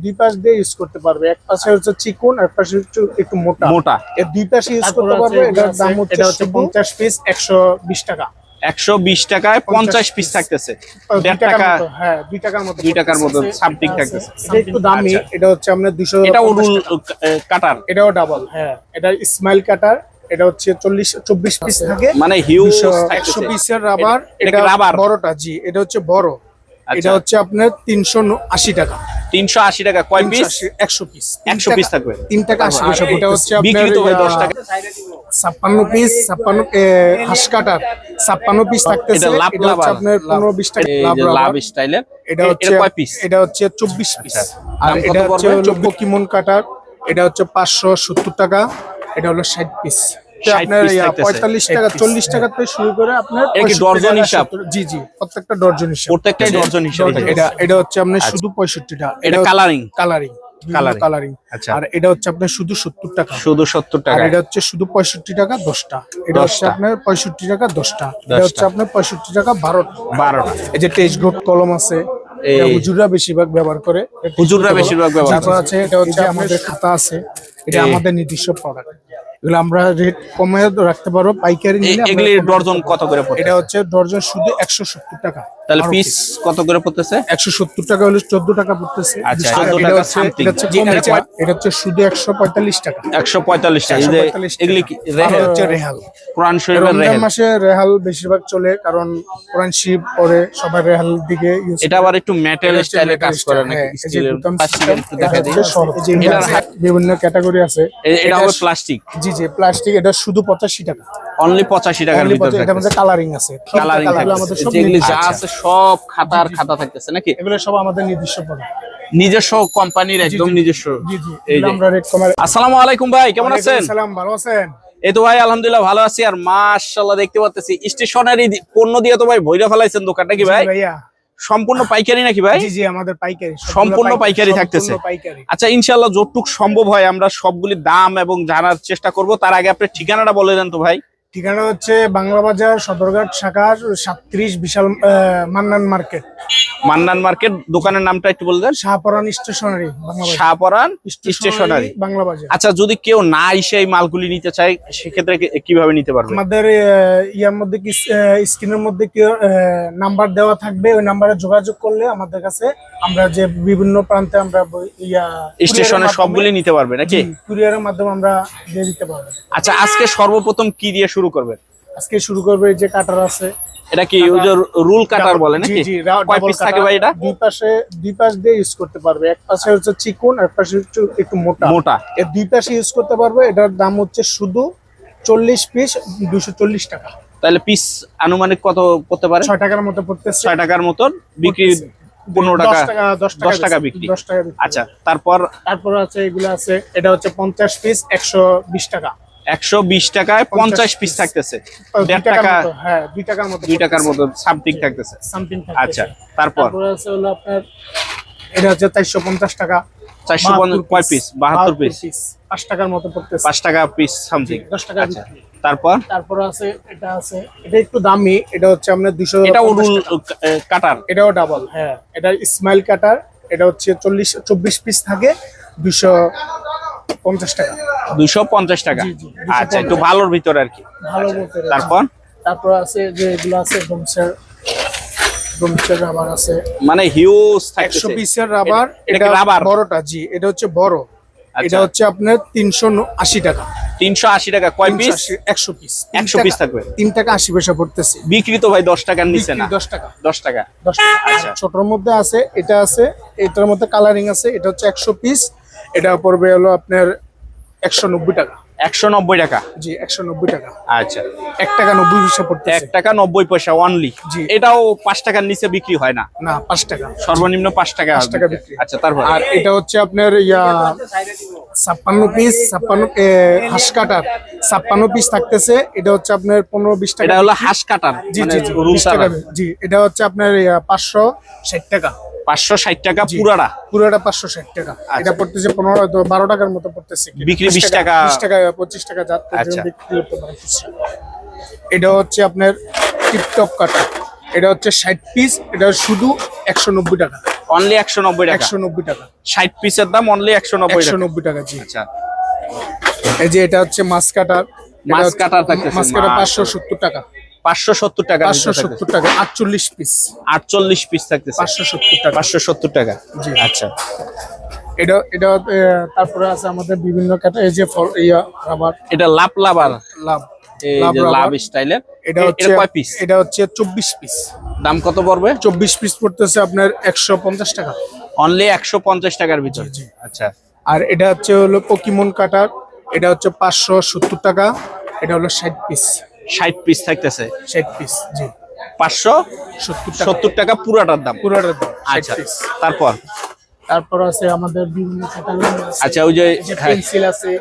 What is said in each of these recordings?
দুই পাশ দিয়ে ইউজ করতে পারবে। এক পাশে হচ্ছে চিকন, এক পাশে হচ্ছে একটু মোটা মোটা। এর দুই পাশে ইউজ করতে পারবে। এটার দাম হচ্ছে 50 পিস 120 টাকা। 120 টাকায় 50 পিস থাকতেছে। 1.5 টাকা। হ্যাঁ, 2 টাকার মতো। 2 টাকার মতো সামথিং থাকতেছে। এটা একটু দামি। এটা হচ্ছে আপনার 200। এটা উরুল কাটার। এটাও ডাবল। হ্যাঁ, এটা স্মাইল কাটার। এটা হচ্ছে 24 পিস থাকে, মানে হিউজ 100 পিসের রাবার। এটা রাবার বড়টা। জি, এটা হচ্ছে বড়। এটা হচ্ছে আপনার 380 টাকা। 380 টাকা। কয় পিস? 100 পিস। 100 পিস থাকবে। 3 টাকা 80 পয়সা। এটা হচ্ছে আপনার বিক্রি তো ভাই 10 টাকা। 56 পিস, 56 হাঁস কাটার 56 পিস থাকতেছে। এটা হচ্ছে আপনার 15-20 টাকা লাভ স্টাইলের। এটা হচ্ছে কয় পিস? এটা হচ্ছে 24 পিস। আর এটা হচ্ছে পোকিমন কাটার। এটা হচ্ছে 570 টাকা। এটা হলো 60 পিস। আপনার 45 টাকা 40 টাকা থেকে শুরু করে আপনার ডর্জন হিসাব। জি জি, প্রত্যেকটা ডর্জন হিসাব। প্রত্যেকটাই ডর্জন হিসাব। এটা হচ্ছে আপনার শুধু 65 টাকা। এটা কালারিং। কালারিং। আচ্ছা। আর এটা হচ্ছে আপনার শুধু 70 টাকা। শুধু 70 টাকা। আর এটা হচ্ছে শুধু 65 টাকা 10টা। এটা হচ্ছে আপনার 65 টাকা 10টা। এটা হচ্ছে আপনার 65 টাকা 12টা। এই যে টেস্ট গ্রুপ কলম আছে, এটা হুজুররা বেশিরভাগ ব্যবহার করে। তারপর আছে এটা হচ্ছে আমাদের খাতা আছে। এটা আমাদের নিজস্ব প্রোডাক্ট। এগুলো আমরা রেট কমে রাখতে পারবো পাইকারি নিলে। এগুলি ডর্জন কত করে পড়ছে? এটা হচ্ছে ডর্জন শুধু 170 টাকা। তাহলে পিস কত করে পড়তেছে? 170 টাকা হলে 14 টাকা পড়তেছে। আচ্ছা, 14 টাকা সামথিং। এটা হচ্ছে শুধু 145 টাকা। 145 টাকা। এগুলি কি রেহাল? হচ্ছে রেহাল। কোরআন শরীফের রেহাল। রমজান মাসে রেহাল বেশিরভাগ চলে, কারণ কোরআন শরীফ পড়ে সবাই রেহাল দিকে ইউজ। এটা আবার একটু মেটাল স্টাইলে কাজ করে নাকি? স্টিলের প্লাস্টিক দেখা যায়। এটার বিভিন্ন ক্যাটাগরি আছে। এটা হবে প্লাস্টিক। জি জি, প্লাস্টিক। এটা শুধু 85 টাকা। অনলি 85 টাকার ভিতরে। এটার মধ্যে কালারিং আছে। কালারিং আমাদের সব যেগুলি যা আছে সব খাতা থাকতেছে নাকি? এগুলো সব আমাদের নিজস্ব প্রোডাক্ট। নিজস্ব কোম্পানির একদম নিজস্ব। জি জি, আমরা রেট কমাই। আসসালামু আলাইকুম ভাই, কেমন আছেন? সালাম, ভালো আছেন? এই তো ভাই আলহামদুলিল্লাহ ভালো আছি। আর মাশাআল্লাহ দেখতে পাচ্ছি স্টেশনারি পণ্য দিয়ে তো ভাই ভইরা ফেলাইছেন দোকানটা কি ভাই? ভাইয়া সম্পূর্ণ পাইকারি নাকি ভাই? জি জি, আমাদের পাইকারি, সম্পূর্ণ পাইকারি থাকতেছে। আচ্ছা, ইনশাআল্লাহ যতটুক সম্ভব হয় আমরা সবগুলির দাম এবং জানার চেষ্টা করব। তার আগে আপনি ঠিকানাটা বলে দেন তো ভাই। ঠিকানা হচ্ছে বাংলা বাজার সদরঘাট শাখার 37 বিশাল মান্নান মার্কেট। মান্নান মার্কেট। দোকানের নামটা একটু বলে দেন। শাহপরান স্টেশনারি, শাহপরান স্টেশনারি, বাংলা বাজার। আচ্ছা, যদি কেউ না এসে এই মালগুলি নিতে চায় সেক্ষেত্রে কিভাবে নিতে পারবে? আমাদের ইয়ার মধ্যে কি স্ক্রিনের মধ্যে কি নাম্বার দেওয়া থাকবে, ওই নাম্বারে যোগাযোগ করলে আমাদের কাছে আমরা যে বিভিন্ন প্রান্তে আমরা স্টেশনে সবগুলি নিতে পারবে নাকি? কুরিয়ারের মাধ্যমে আমরা দিয়ে দিতে পারবো। আচ্ছা, আজকে সর্বপ্রথম কি দিয়ে শুরু করবেন? আজকে শুরু করবে এই যে কাটার আছে। এটা কি রুল কাটার বলে নাকি? কয় পিস থাকে ভাই এটা? দুই পাশ দিয়ে ইউজ করতে পারবে। এক পাশে হচ্ছে চিকন, এক পাশে হচ্ছে একটু মোটা। এর দুই পাশে ইউজ করতে পারবে। এটার দাম হচ্ছে শুধু 40 পিস 240 টাকা। তাহলে পিস আনুমানিক কত পড়তে পারে? 6 টাকার মতো পড়তেছে। 6 টাকার মতন বিক্রি। 15 টাকা 10 টাকা বিক্রি। 10 টাকা বিক্রি। আচ্ছা, তারপর আছে এগুলো আছে। এটা হচ্ছে 50 পিস 120 টাকা। 120 টাকায় 50 পিস থাকতেছে। 1.5 টাকা। হ্যাঁ, 2 টাকার মতো। 2 টাকার মতো সামথিং থাকতেছে। আচ্ছা, তারপর আছে হলো আপনার এটা হচ্ছে 450 টাকা। 450 কয় পিস? 72 পিস। 5 টাকার মতো পড়তেছে। 5 টাকা পিস সামথিং। 10 টাকা। আচ্ছা, তারপর আছে এটা আছে। এটা একটু দামি। এটা হচ্ছে আপনার 200। এটা উরুল কাটার। এটাও ডাবল। হ্যাঁ, এটা স্মাইল কাটার। এটা হচ্ছে 24 পিস থাকে, 250 টাকা। 250 টাকা। আচ্ছা, একটু ভালোর ভিতরে আর কি। ভালো ভিতরে। তারপর আছে যে এগুলো আছে ডোমসের রাবার আছে। মানে হিউজ 100 পিসের রাবার। এটা রাবার বড়টা। জি, এটা হচ্ছে বড়। এটা হচ্ছে আপনার 380 টাকা। 380 টাকা। কয় পিস? 100 পিস। 100 পিস থাকবে। 3 টাকা 80 পয়সা পড়তেছে। বিক্রি তো ভাই 10 টাকার নিচে না। 10 টাকা। 10 টাকা। আচ্ছা, ছোটর মধ্যে আছে। এটা আছে, এটার মধ্যে কালারিং আছে। এটা হচ্ছে 100 পিস। এটা পড়বে হলো আপনার 190 টাকা। 190 টাকা। জি, 190 টাকা। আচ্ছা, 1 টাকা 90 পয়সা পড়তেছে। 1 টাকা 90 পয়সা অনলি। এটাও 5 টাকার নিচে বিক্রি হয় না? না, 5 টাকা সর্বনিম্ন 5 টাকা বিক্রি। আচ্ছা, তারপর আর এটা হচ্ছে আপনার 56 পিস 56 হাঁস কাটার 56 পিস থাকতেছে। এটা হচ্ছে আপনার 15-20 টাকা। এটা হলো হাঁস কাটার। জি জি, 20 টাকা। জি, এটা হচ্ছে আপনার 560 টাকা। 560 টাকা পুরাটা 560 টাকা। এটা পড়তেছে 12 টাকার মতো পড়তেছে। বিক্রি 20 টাকা 25 টাকা যাচ্ছে বিক্রি করতে পারে। এটা হচ্ছে আপনার টিপটপ কাটা। এটা হচ্ছে 60 পিস। এটা শুধু 190 টাকা। অনলি 190 টাকা। 190 টাকা। 60 পিসের দাম অনলি 190 টাকা। 190 টাকা জি। আচ্ছা, এই যে এটা হচ্ছে মাছ কাটার। মাছ কাটার থাকতেছে, মাছ কাটার 570 টাকা। 570 টাকা। 570 টাকা 48 পিস। 48 পিস থাকতেছে 570 টাকা। 570 টাকা জি। আচ্ছা, এটা তারপরে আছে আমাদের বিভিন্ন কাটা, এই যে রাবার, এটা লাভ লাভার, লাভ, এই যে লাভ স্টাইলের। এটা হচ্ছে কয় পিস? এটা হচ্ছে 24 পিস। দাম কত পড়বে? 24 পিস পড়তেছে আপনার 150 টাকা। অনলি 150 টাকার ভিতর। জি। আচ্ছা, আর এটা হচ্ছে হলো পকিমন কাটার, এটা হচ্ছে 570 টাকা। এটা হলো 60 পিস। 60 পিস থাকতেছে 60 পিস জি। 570 টাকা পুরাটার দাম। পুরোটার দাম 60 আচ্ছা, পিস। তারপর আছে আমাদের বিভিন্ন ক্যাটাগরি আছে। আচ্ছা, ওই যে পেন্সিল আছে,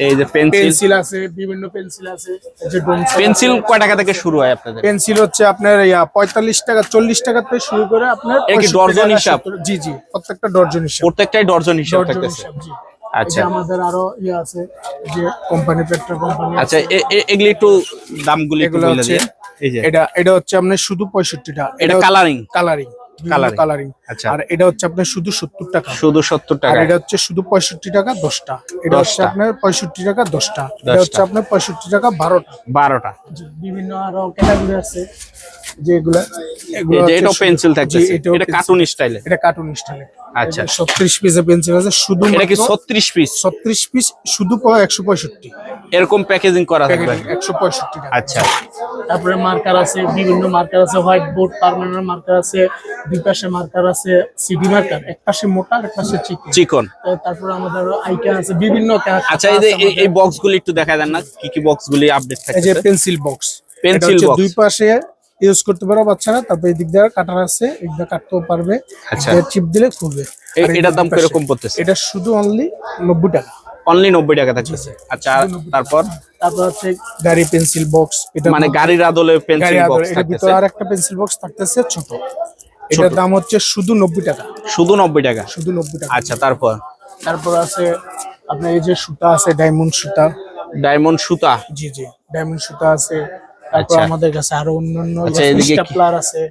এই যে পেন্সিল আছে, বিভিন্ন পেন্সিল আছে। এই যে ডোম পেন্সিল কয় টাকা থেকে শুরু হয় আপনাদের? পেন্সিল হচ্ছে আপনার 45 টাকা 40 টাকা থেকে শুরু করে আপনার এটা কি 65 ডর্জন টাকা, হিসাব? 70 জি জি, প্রত্যেকটা ডর্জন হিসাব। প্রত্যেকটাই ডর্জন হিসাব ডর্জন থাকতেছে। হিসাব জি। আচ্ছা, এটা আমাদের আরো আছে, যে কোম্পানি, পেট্রোল কোম্পানি। আচ্ছা, এগুলি একটু দামগুলি একটু এগুলো বলে হচ্ছে, দিয়ে। এই যে এটা হচ্ছে আপনার শুধু 65 টাকা। এটা কালারিং। Colouring, colouring. আচ্ছা, আর এটা হচ্ছে আপনার শুধু 70 টাকা। শুধু 70 আর টাকা। এটা হচ্ছে শুধু 65 টাকা 10টা। এটা হচ্ছে 10টা। আপনার 65 টাকা 10টা। এটা 10টা। হচ্ছে আপনার 65 টাকা 12টা। 12টা। বিভিন্ন আরো ক্যাটাগরি আছে যেগুলা, এই যে এটাও পেন্সিল থাকতেছে, এটাও এটা কার্টুন স্টাইলে। এটা কার্টুন স্টাইলে। আচ্ছা, 36 পিসের পেন্সিল আছে শুধু। এটা কি 36 পিস? 36 পিস শুধু 165 এরকম প্যাকেজিং করা থাকবে। 165 টাকা। আচ্ছা, তারপরে মার্কার আছে, বিভিন্ন মার্কার আছে, হোয়াইট বোর্ড, পার্মানেন্ট মার্কার আছে, দুই পাশে মার্কার আছে, সিডি মার্কার, এক পাশে মোটা আর এক পাশে চিকন। তারপরে আমাদের আইকন আছে বিভিন্ন। আচ্ছা, এই যে এই বক্সগুলি একটু দেখা দেন না, কি কি বক্সগুলি আপডেট এই যে থাকছে? Pencil box. পেন্সিল বক্স দুই পাশে ইউজ করতে পারো বাচ্চারা। তারপর এই দিক দিয়ে কাটার আছে, এই দিক কাটতেও পারবে। আচ্ছা, চিপ দিলে খুলবে। এটার দাম কিরকম পড়তেছে? এটা শুধু অনলি 90 টাকা। অনলি 90 টাকা থাকতেছে। আচ্ছা, তারপর হচ্ছে গাড়ি পেন্সিল বক্স। এটা মানে গাড়ির আদলে পেন্সিল বক্স এর থাকতেছে। ভিতরে আরেকটা পেন্সিল বক্স থাকতেছে ছোট। এটার দাম হচ্ছে শুধু 90 টাকা। শুধু 90 টাকা। শুধু 90 টাকা। আচ্ছা, তারপর আছে আপনার এই যে সুতা আছে, ডায়মন্ড সুতা। ডায়মন্ড সুতা। জি জি, ডায়মন্ড সুতা আছে। তারপর আচ্ছা, আমাদের কাছে আরো অন্যান্য আচ্ছা, এদিকে স্টাপলার আছে।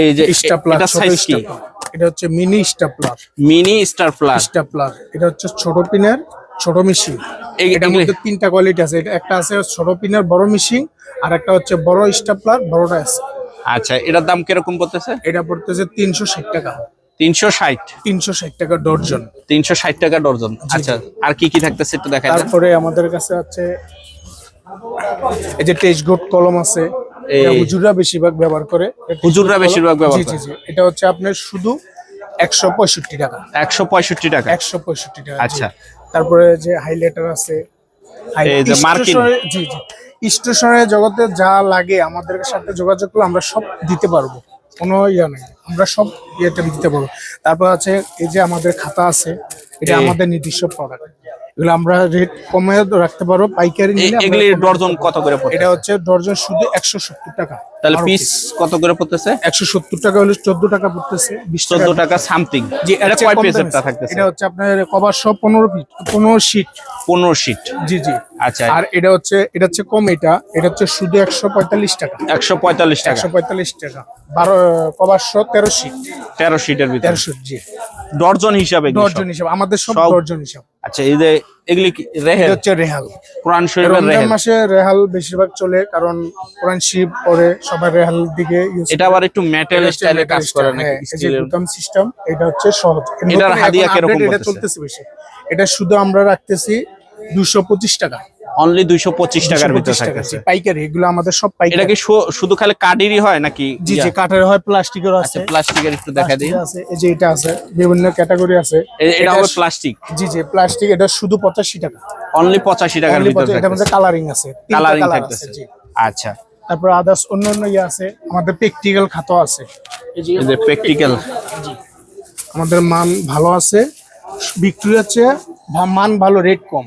এই যে স্টাপলার, এটা ছোট সাইজ কি? স্টাপলার। এটা হচ্ছে mini stapler. Mini star plus. Stapler এটা হচ্ছে ছোট পিনের ছোট মেশিন। এটার মধ্যে 3টা কোয়ালিটি আছে। একটা আছে ছোট পিনের বড় মেশিন, আর একটা হচ্ছে বড় স্টাপলার, বড়টা আছে। আচ্ছা, এটার দাম কিরকম পড়তেছে? এটা পড়তেছে 360 টাকা। 360। 360 টাকা ডর্জন। 360 টাকা ডর্জন। আচ্ছা, আর কি কি থাকতেছে একটু দেখাই দেন। তারপরে আমাদের কাছে আছে এই যে টেস্ট গোট কলম আছে। এটা হুজুররা বেশিরভাগ ব্যবহার করে। হুজুররা বেশিরভাগ ব্যবহার করে। জি। এটা হচ্ছে আপনার শুধু 165 টাকা। 165 টাকা। 165 টাকা। আচ্ছা, তারপরে যে হাইলাইটার আছে, এই যে মার্কিন। জি জি, স্টেশনারি জগতে যা লাগে আমাদের সাথে যোগাযোগ করলে আমরা সব দিতে পারবো, কোনো ইয়া নেই, আমরা সব ইয়েটা দিতে পারবো। তারপর আছে এই যে আমাদের খাতা আছে, এটা আমাদের নিজস্ব প্রোডাক্ট। এগুলো আমরা রেট কমে রাখতে পারবো, পাইকারি নিলে। এগুলি ডর্জন কত করে পড়ছে? এটা হচ্ছে ডর্জন শুধু 170 টাকা। তাহলে পিস কত করে পড়তেছে? 170 টাকা হলে 14 টাকা পড়তেছে। 14 টাকা সামথিং। জি, এটা কয় পেজেরটা থাকতেছে? এটা হচ্ছে আপনার কভার সহ 15 শীট। 15 শীট। জি জি। আচ্ছা, আর এটা হচ্ছে কম। এটা হচ্ছে শুধু 145 টাকা। 145 টাকা। 145 টাকা 12 কভার সহ 13 শীট। 13 শীটের ভিতরে। 13 শীট জি। ডর্জন হিসাবে এগুলো সব? ডর্জন হিসাব, আমাদের সব ডর্জন হিসাব। আচ্ছা, এই যে এগুলি কি রেহাল? এটা হচ্ছে রেহাল। কোরআন শরীফের রমজান রেহাল। মাসে রেহাল বেশিরভাগ চলে, কারণ কোরআন শরীফ পড়ে সবাই রেহাল দিকে ইউজ। এটা আবার একটু মেটাল স্টাইলে কাজ করে নাকি? এই যে বুতাম সিস্টেম, এটা হচ্ছে সহজ। এটার হাদিয়া কিরকম এটা চলতেছে বেশি। এটা শুধু আমরা রাখতেছি 225 টাকা। অনলি 225 টাকার ভিতরে থাকতেছে পাইকারি। এগুলো আমাদের সব পাইকারি। এটা কি শুধু খালি কাঠেরই হয় নাকি? জি জি, কাঠের হয়, প্লাস্টিকের আছে। আচ্ছা, প্লাস্টিকের একটু দেখা দিই। আছে এই যে এটা আছে, বিভিন্ন ক্যাটাগরি আছে। এটা হবে প্লাস্টিক। জি জি, প্লাস্টিক। এটা শুধু 85 টাকা। অনলি 85 টাকার ভিতরে এটার মধ্যে থাকতেছে। কালারিং আছে, কালারিং কালার থাকতেছে। আছে জি। আচ্ছা, তারপর আদার্স অন্যান্য ইয়ে আছে। আমাদের প্র্যাকটিক্যাল খাতা আছে। এই এই যে প্র্যাকটিক্যাল। জি, আমাদের মান ভালো আছে, বিক্রি হচ্ছে মান ভালো, রেট কম।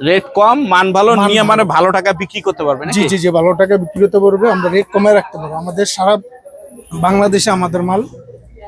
রেট কম, মান ভালো, নিয়ে মানে ভালো টাকা বিক্রি করতে পারবে নাকি? জি জি জি, ভালো টাকা বিক্রি করতে পারবে, আমরা রেট কমে রাখতে পারবো। আমাদের সারা বাংলাদেশে আমাদের মাল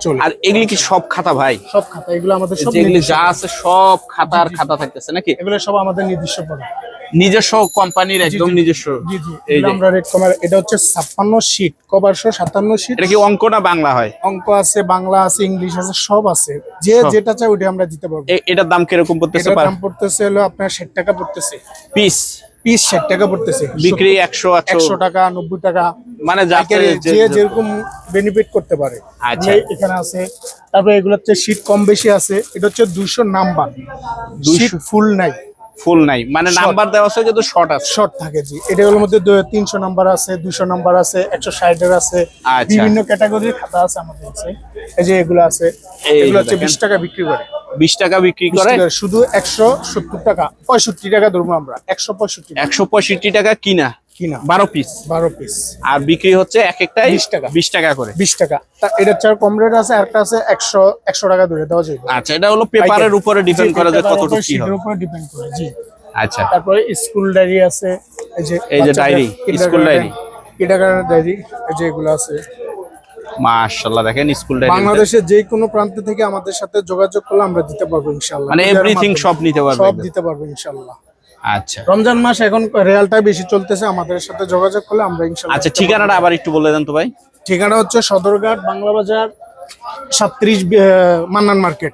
চলে। আর এগুলি কি সব খাতা ভাই? সব খাতা, এগুলো আমাদের সব যেগুলি যা আছে সব খাতার খাতা থাকতেছে নাকি? এগুলো সব আমাদের নিজস্ব প্রোডাক্ট। নিজস্ব কোম্পানির একদম নিজস্ব। জি জি, এই যে আমরা রেড কভার, এটা হচ্ছে 56 শীট কভার সহ 57 শীট। এটা কি অঙ্ক না বাংলা হয়? অঙ্ক আছে, বাংলা আছে, ইংলিশ আছে, সব আছে। যে সব। যেটা চাই ওটা আমরা দিতে পারবো। এটার দাম কিরকম পড়তেছে? এটার দাম পড়তেছে হলো আপনার 60 টাকা পড়তেছে পিস পিস, 60 টাকা পড়তেছে। বিক্রি 100 100 টাকা, 90 টাকা, মানে পাইকারি যে যেরকম বেনিফিট করতে পারে। আচ্ছা। এখানে আছে। তারপরে এগুলো হচ্ছে শীট কম বেশি আছে। এটা হচ্ছে 200 নাম্বার, 200 শীট ফুল নাই, ফুল নাই, মানে Short। নাম্বার দেওয়া আছে কিন্তু শর্ট আছে। শর্ট থাকে। জি, এটার মধ্যে 300 নাম্বার আছে, 200 নাম্বার আছে, 160 এর আছে, আচ্ছা। বিভিন্ন ক্যাটাগরির খাতা আছে আমাদের কাছে। এই যে এগুলো আছে, এই এগুলো হচ্ছে দেখেন। 20 টাকা বিক্রি করে। 20 টাকা বিক্রি 20 করে, টাকা, শুধু 170 টাকা, 65 টাকা ধরবো আমরা, 165 টাকা 165 টাকা কিনা, কিনা, 12 পিস, 12 পিস, আর বিক্রি হচ্ছে এক একটাই 20 টাকা। 20 টাকা করে। 20 টাকা। এটা চার কম রেট আছে, আরেকটা আছে 100 টাকা ধরে দেওয়া যায়। আচ্ছা, এটা হলো পেপারের উপরে ডিপেন্ড করে যে কতটুকু কি হবে। উপরে ডিপেন্ড করে। জি। আচ্ছা, তারপরে স্কুল ডায়েরি আছে, এই যে diary, school diary, kindergarten diary, এই যে এগুলো আছে। মাশাআল্লাহ, দেখেন স্কুল ডায়েরি। বাংলাদেশের যে কোনো প্রান্ত থেকে আমাদের সাথে যোগাযোগ করলে আমরা দিতে পারবো ইনশাআল্লাহ। মানে এভরিথিং সব নিতে পারবে, সব দিতে পারবো ইনশাআল্লাহ। আচ্ছা রমজান মাস এখন রিয়ালটাই বেশি চলতেছে, আমাদের সাথে যোগাযোগ করলে আমরা ইনশাআল্লাহ। আচ্ছা, ঠিকানাটা আবার একটু বলে দেন তো ভাই। ঠিকানা হচ্ছে সদরঘাট, বাংলা বাজার, 37 মান্নান মার্কেট।